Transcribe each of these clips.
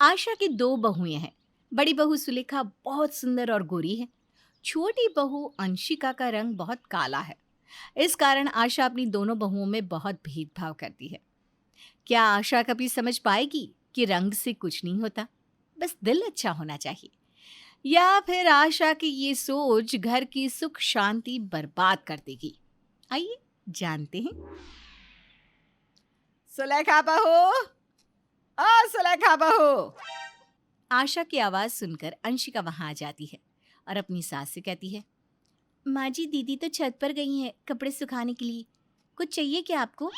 आशा की दो बहुएं हैं। बड़ी बहू सुलेखा बहुत सुंदर और गोरी है। छोटी बहू अंशिका का रंग बहुत काला है। इस कारण आशा अपनी दोनों बहुओं में बहुत भेदभाव करती है। क्या आशा कभी समझ पाएगी कि रंग से कुछ नहीं होता, बस दिल अच्छा होना चाहिए? या फिर आशा की ये सोच घर की सुख शांति बर्बाद कर देगी? आइए जानते हैं। सुलेखा बहू। ओ सुलेखा बहू। आशा की आवाज सुनकर अंशिका वहां आ जाती है और अपनी सास से कहती है, माँ जी, दीदी तो छत पर गई हैं कपड़े सुखाने के लिए। कुछ चाहिए क्या आपको?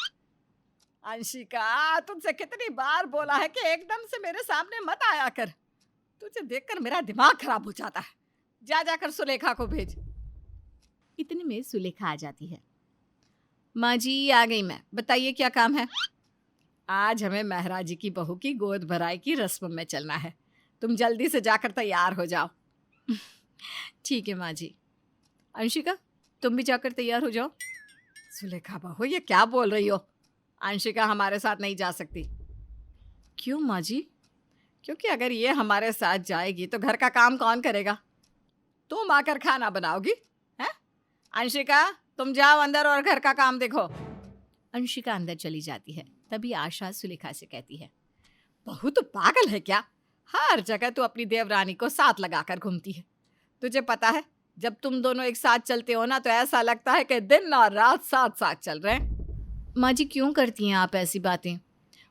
अंशिका, तुझसे कितनी बार बोला है कि एकदम से मेरे सामने मत आया कर। तुझे देखकर मेरा दिमाग खराब हो जाता है। जा जाकर सुलेखा को भेज। इतने में सुलेखा आ जाती है। माँ जी, आ गई मैं, बताइए क्या काम है? आज हमें महाराज जी की बहू की गोद भराई की रस्म में चलना है। तुम जल्दी से जाकर तैयार हो जाओ। ठीक है माँ जी। अंशिका, तुम भी जाकर तैयार हो जाओ। सुलेखा बहू, ये क्या बोल रही हो? अंशिका हमारे साथ नहीं जा सकती। क्यों माँ जी? क्योंकि अगर ये हमारे साथ जाएगी तो घर का काम कौन करेगा? तुम आकर खाना बनाओगी? हैं? अंशिका, तुम जाओ अंदर और घर का काम देखो। अंशिका अंदर चली जाती है। तभी आशा सुलेखा से कहती है, बहू तो पागल है क्या? हर जगह तू अपनी देवरानी को साथ लगाकर घूमती है। तुझे पता है, जब तुम दोनों एक साथ चलते हो ना तो ऐसा लगता है कि दिन और रात साथ साथ चल रहे हैं। माँ जी क्यों करती हैं आप ऐसी बातें?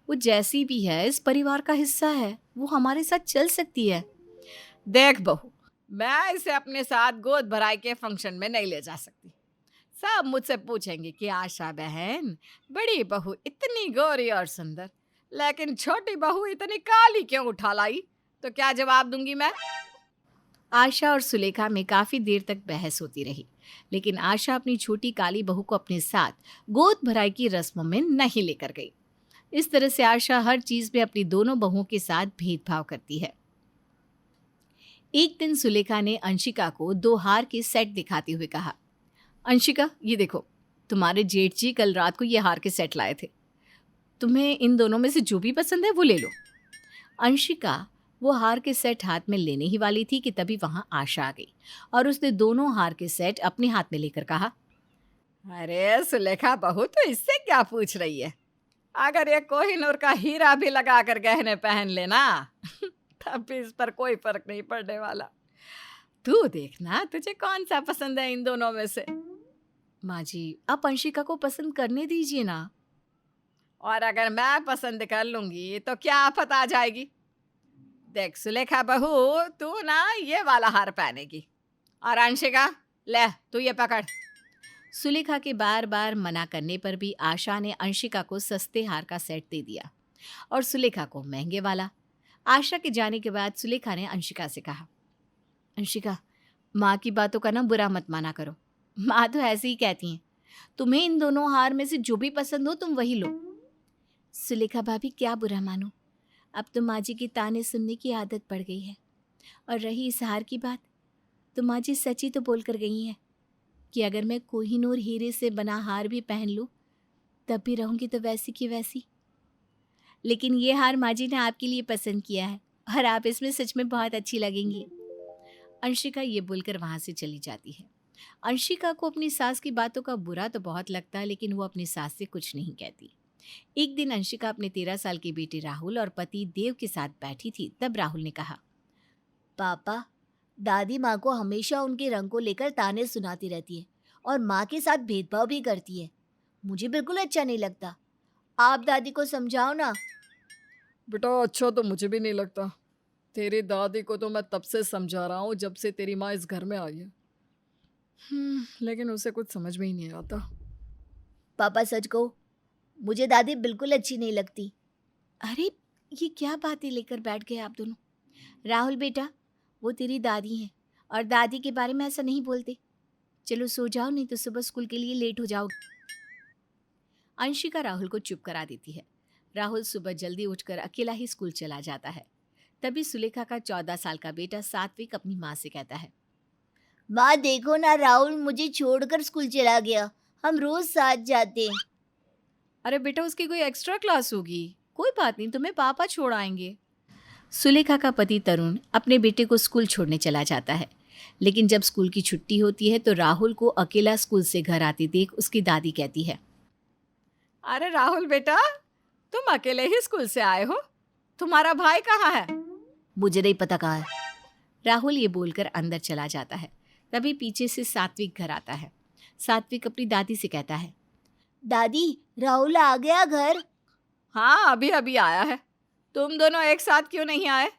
वो जैसी भी है इस परिवार का हिस्सा है, वो हमारे साथ चल सकती है। देख बहू, मैं इसे अपने साथ गोद भराई के फंक्शन में नहीं ले जा सकती। सब मुझसे पूछेंगे कि आशा बहन, बड़ी बहू इतनी गोरी और सुंदर, लेकिन छोटी बहू इतनी काली क्यों उठा लाई? तो क्या जवाब दूंगी मैं? आशा और सुलेखा में काफी देर तक बहस होती रही, लेकिन आशा अपनी छोटी काली बहू को अपने साथ गोद भराई की रस्मों में नहीं लेकर गई। इस तरह से आशा हर चीज में अपनी दोनों बहुओं के साथ भेदभाव करती है। एक दिन सुलेखा ने अंशिका को दो हार के सेट दिखाते हुए कहा, अंशिका, ये देखो, तुम्हारे जेठ जी कल रात को ये हार के सेट लाए थे। तुम्हें इन दोनों में से जो भी पसंद है वो ले लो। अंशिका वो हार के सेट हाथ में लेने ही वाली थी कि तभी वहां आशा आ गई और उसने दोनों हार के सेट अपने हाथ में लेकर कहा, अरे सुलेखा बहू, तो इससे क्या पूछ रही है? अगर ये कोहिनूर का हीरा भी लगा कर गहने पहन लेना तब भी इस पर कोई फर्क नहीं पड़ने वाला। तू देखना तुझे कौन सा पसंद है इन दोनों में से। माँ जी, आप अंशिका को पसंद करने दीजिए ना। और अगर मैं पसंद कर लूंगी तो क्या आफत आ जाएगी? देख सुलेखा बहू, तू ना ये वाला हार पहनेगी। और अंशिका, ले तू ये पकड़। सुलेखा के बार बार मना करने पर भी आशा ने अंशिका को सस्ते हार का सेट दे दिया और सुलेखा को महंगे वाला। आशा के जाने के बाद सुलेखा ने अंशिका से कहा, अंशिका, माँ की बातों का ना बुरा मत माना करो। माँ तो ऐसे ही कहती हैं। तुम्हें इन दोनों हार में से जो भी पसंद हो तुम वही लो। सुलेखा भाभी, क्या बुरा मानो, अब तो माँ जी की ताने सुनने की आदत पड़ गई है। और रही इस हार की बात, तो माँ जी सच ही तो बोल कर गई हैं कि अगर मैं कोहिनूर हीरे से बना हार भी पहन लूँ तब भी रहूँगी तो वैसी की वैसी। लेकिन ये हार माँ जी ने आपके लिए पसंद किया है और आप इसमें सच में बहुत अच्छी लगेंगी। अंशिका ये बोलकर वहाँ से चली जाती है। अंशिका को अपनी सास की बातों का बुरा तो बहुत लगता है, लेकिन वो अपनी सास से कुछ नहीं कहती। एक दिन अंशिका अपने 13 साल के बेटे राहुल और पति देव के साथ बैठी थी। तब राहुल ने कहा, पापा, दादी माँ को हमेशा उनके रंग को लेकर ताने सुनाती रहती है और माँ के साथ भेदभाव भी करती है। मुझे बिल्कुल अच्छा नहीं लगता। आप दादी को समझाओ ना। बेटा, अच्छा तो मुझे भी नहीं लगता। तेरी दादी को तो मैं तब से समझा रहा हूँ जब से तेरी माँ इस घर में आई है। लेकिन उसे कुछ समझ में ही नहीं आता। पापा सच कहो, मुझे दादी बिल्कुल अच्छी नहीं लगती। अरे, ये क्या बातें लेकर बैठ गए आप दोनों? राहुल बेटा, वो तेरी दादी हैं और दादी के बारे में ऐसा नहीं बोलते। चलो सो जाओ, नहीं तो सुबह स्कूल के लिए लेट हो जाओगे। अंशिका राहुल को चुप करा देती है। राहुल सुबह जल्दी उठकर अकेला ही स्कूल चला जाता है। तभी सुलेखा का 14 साल का बेटा सात्विक अपनी माँ से कहता है, माँ देखो ना, राहुल मुझे छोड़कर स्कूल चला गया। हम रोज साथ जाते हैं। अरे बेटा, उसकी कोई एक्स्ट्रा क्लास होगी, कोई बात नहीं, तुम्हें पापा छोड़ आएंगे। सुलेखा का पति तरुण अपने बेटे को स्कूल छोड़ने चला जाता है, लेकिन जब स्कूल की छुट्टी होती है तो राहुल को अकेला स्कूल से घर आते देख उसकी दादी कहती है, अरे राहुल बेटा, तुम अकेले ही स्कूल से आए हो? तुम्हारा भाई कहाँ है? मुझे नहीं पता कहाँ है। राहुल ये बोलकर अंदर चला जाता है। तभी पीछे से सात्विक घर आता है। सात्विक अपनी दादी से कहता है, दादी, राहुल आ गया घर। हाँ, अभी अभी आया है। तुम दोनों एक साथ क्यों नहीं आए?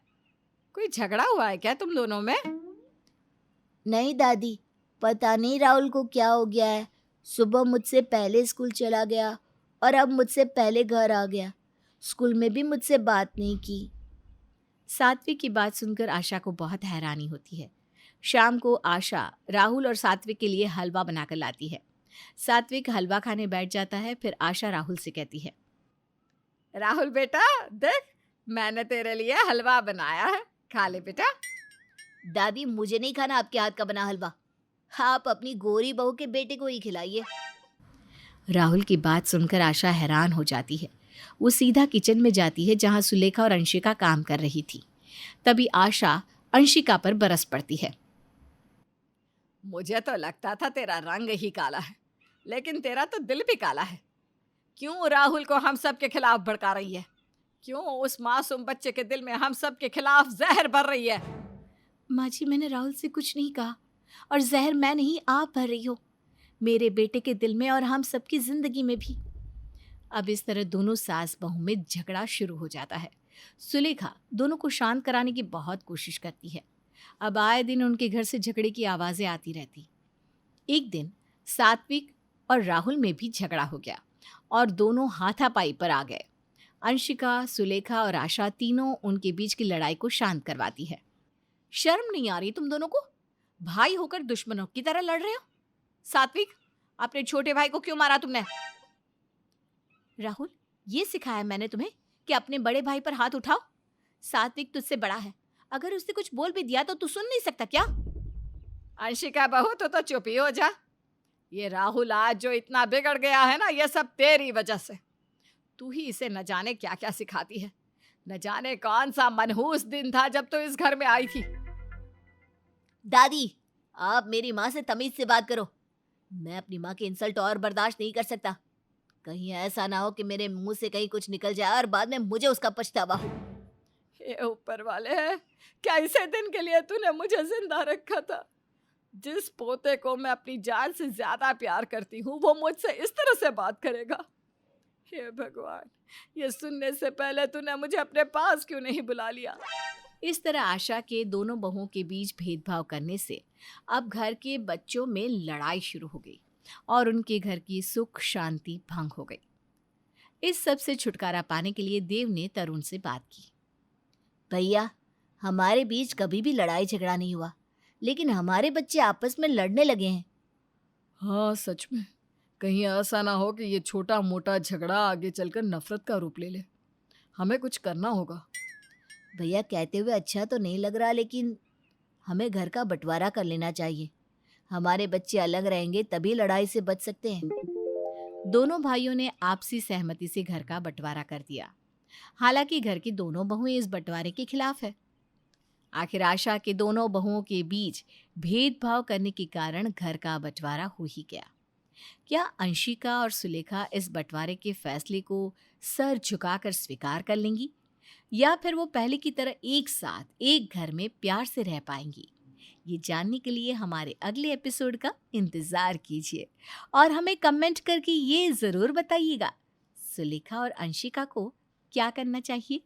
कोई झगड़ा हुआ है क्या तुम दोनों में? नहीं दादी, पता नहीं राहुल को क्या हो गया है। सुबह मुझसे पहले स्कूल चला गया और अब मुझसे पहले घर आ गया। स्कूल में भी मुझसे बात नहीं की। सात्विक की बात सुनकर आशा को बहुत हैरानी होती है। शाम को आशा राहुल और सात्विक के लिए हलवा बनाकर लाती है। सात्विक हलवा खाने बैठ जाता है। फिर आशा राहुल से कहती है, राहुल बेटा, देख, मैंने तेरे लिए हलवा बनाया है, खा ले बेटा। दादी, मुझे नहीं खाना आपके हाथ का बना हलवा। आप अपनी गोरी बहू के बेटे को ही खिलाइए। राहुल की बात सुनकर आशा हैरान हो जाती है। वो सीधा किचन में जाती है जहां सुलेखा और अंशिका काम कर रही थी। तभी आशा अंशिका पर बरस पड़ती है। मुझे तो लगता था तेरा रंग ही काला है, लेकिन तेरा तो दिल भी काला है। क्यों राहुल को हम सब के खिलाफ भड़का रही है? क्यों उस मासूम बच्चे के दिल में हम सब के खिलाफ जहर भर रही है? माँ जी, मैंने राहुल से कुछ नहीं कहा और जहर मैं नहीं, आप भर रही हो मेरे बेटे के दिल में और हम सबकी जिंदगी में भी। अब इस तरह दोनों सास बहू में झगड़ा शुरू हो जाता है। सुलेखा दोनों को शांत कराने की बहुत कोशिश करती है। अब आए दिन उनके घर से झगड़े की आवाज़ें आती रहती। एक दिन सात्विक और राहुल में भी झगड़ा हो गया और दोनों हाथापाई पर आ गए। अंशिका, सुलेखा और आशा तीनों उनके बीच की लड़ाई को शांत करवाती है। शर्म नहीं आ रही तुम दोनों को? भाई होकर दुश्मनों की तरह लड़ रहे हो। सात्विक, अपने छोटे भाई को क्यों मारा तुमने? राहुल, ये सिखाया मैंने तुम्हें कि अपने बड़े भाई पर हाथ उठाओ। सात्विक तुझसे बड़ा है, अगर उसने कुछ बोल भी दिया तो तू सुन नहीं सकता क्या? अंशिका बहू, तो चुप ही हो जा। ये राहुल आज जो इतना बिगड़ गया है ना, ये सब तेरी वजह से। तू ही इसे न जाने क्या क्या सिखाती है। न जाने कौन सा मनहूस दिन था जब तू इस घर में आई थी। दादी, आप मेरी माँ से तमीज से बात करो। मैं अपनी माँ की इंसल्ट और बर्दाश्त नहीं कर सकता। कहीं ऐसा ना हो कि मेरे मुंह से कहीं कुछ निकल जाए और बाद में मुझे उसका पछतावा हो। हे ऊपर वाले, क्या इसे दिन के लिए तूने मुझे जिंदा रखा था? जिस पोते को मैं अपनी जान से ज्यादा प्यार करती हूँ, वो मुझसे इस तरह से बात करेगा? हे भगवान, ये सुनने से पहले तूने मुझे अपने पास क्यों नहीं बुला लिया? इस तरह आशा के दोनों बहुओं के बीच भेदभाव करने से अब घर के बच्चों में लड़ाई शुरू हो गई और उनके घर की सुख शांति भंग हो गई। इस सब से छुटकारा पाने के लिए देव ने तरुण से बात की। भैया, हमारे बीच कभी भी लड़ाई झगड़ा नहीं हुआ, लेकिन हमारे बच्चे आपस में लड़ने लगे हैं। हाँ, सच में। कहीं ऐसा ना हो कि ये छोटा मोटा झगड़ा आगे चलकर नफरत का रूप ले ले। हमें कुछ करना होगा। भैया, कहते हुए अच्छा तो नहीं लग रहा, लेकिन हमें घर का बंटवारा कर लेना चाहिए। हमारे बच्चे अलग रहेंगे तभी लड़ाई से बच सकते हैं। दोनों भाइयों ने आपसी सहमति से घर का बंटवारा कर दिया। हालांकि घर की दोनों बहुएं इस बंटवारे के खिलाफ है। आखिर आशा के दोनों बहुओं के बीच भेदभाव करने के कारण घर का बंटवारा हो ही गया। क्या अंशिका और सुलेखा इस बंटवारे के फैसले को सर झुकाकर स्वीकार कर लेंगी, या फिर वो पहले की तरह एक साथ एक घर में प्यार से रह पाएंगी? ये जानने के लिए हमारे अगले एपिसोड का इंतजार कीजिए और हमें कमेंट करके ये जरूर बताइएगा, सुलेखा और अंशिका को क्या करना चाहिए।